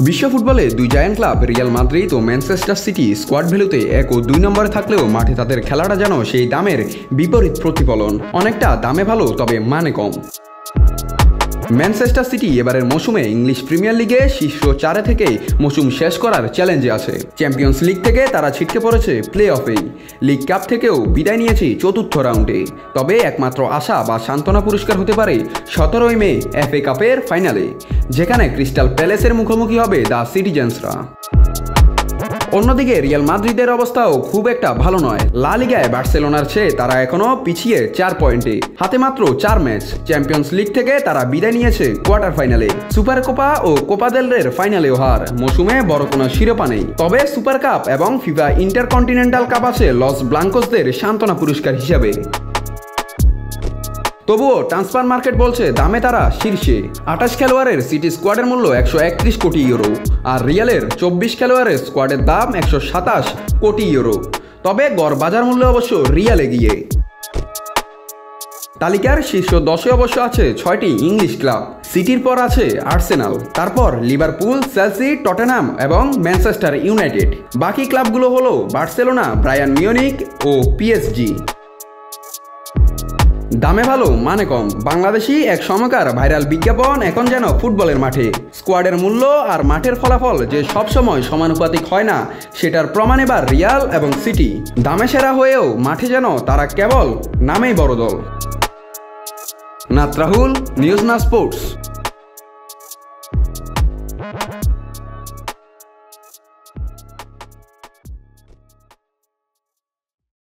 বিশ্ব ফুটবলে দুই জায়ান্ট ক্লাব রিয়াল মাদ্রিদ ও ম্যানচেস্টার সিটি স্কোয়াড ভ্যালুতে 1 ও 2 নম্বরে থাকলেও মাঠে তাদের খেলাটা যেন সেই দামের বিপরীত প্রতিফলন। অনেকটা দামে ভালো, তবে মানে কম। ম্যানচেস্টার সিটি এবারের মৌসুমে ইংলিশ প্রিমিয়ার লিগে শীর্ষ 4 থেকে মৌসুম শেষ করার চ্যালেঞ্জে আছে। চ্যাম্পিয়ন্স লিগ থেকে তারা ছিটকে পড়েছে প্লে অফেই, লিগ কাপ থেকেও বিদায় নিয়েছে চতুর্থ রাউন্ডে। তবে একমাত্র আশা বা সান্ত্বনা পুরস্কার হতে পারে 17 মে FA কাপের ফাইনালে, যেখানে ক্রিস্টাল প্যালেসের মুখোমুখি হবে দ্য সিটিজেন্সরা। অন্যদিকে রিয়াল মাদ্রিদের অবস্থাও খুব একটা ভালো নয়। লা লিগায় বার্সেলোনার চেয়ে তারা এখনও পিছিয়ে 4 পয়েন্টে, হাতে মাত্র 4 ম্যাচ। চ্যাম্পিয়ন্স লিগ থেকে তারা বিদায় নিয়েছে কোয়ার্টার ফাইনালে। সুপার কোপা ও কোপা দেল রের ফাইনালেও হার। মৌসুমে বড় কোনো শিরোপা নেই, তবে সুপার কাপ এবং ফিফা ইন্টারকন্টিনেন্টাল কাপ আছে লস ব্লাঙ্কোসদের সান্ত্বনা পুরস্কার হিসাবে। তবুও ট্রান্সফার মার্কেট বলছে দামে তারা শীর্ষে। 28 খেলোয়াড়ের সিটি স্কোয়াডের মূল্য 131 কোটি ইউরো, আর রিয়ালের 24 খেলোয়াড়ের স্কোয়াডের দাম 127 কোটি ইউরো। তবে গড় বাজার মূল্য অবশ্য রিয়াল এগিয়ে। তালিকার শীর্ষ 10-এ অবশ্য আছে 6টি ইংলিশ ক্লাব। সিটির পর আছে আর্সেনাল, তারপর লিভারপুল, চেলসি, টটেনহাম এবং ম্যানচেস্টার ইউনাইটেড। বাকি ক্লাবগুলো হলো বার্সেলোনা, বায়ার্ন মিউনিখ ও PSG। দামে ভালো মানে কম, বাংলাদেশি এক সময়কার ভাইরাল বিজ্ঞাপন এখন যেন ফুটবলের মাঠে। স্কোয়াডের মূল্য আর মাঠের ফলাফল যে সবসময় সমানুপাতিক হয় না, সেটার প্রমাণ এবার রিয়াল এবং সিটি। দামে সেরা হয়েও মাঠে যেন তারা কেবল নামেই বড় দল। নাত রাহুল, নিউজ না স্পোর্টস।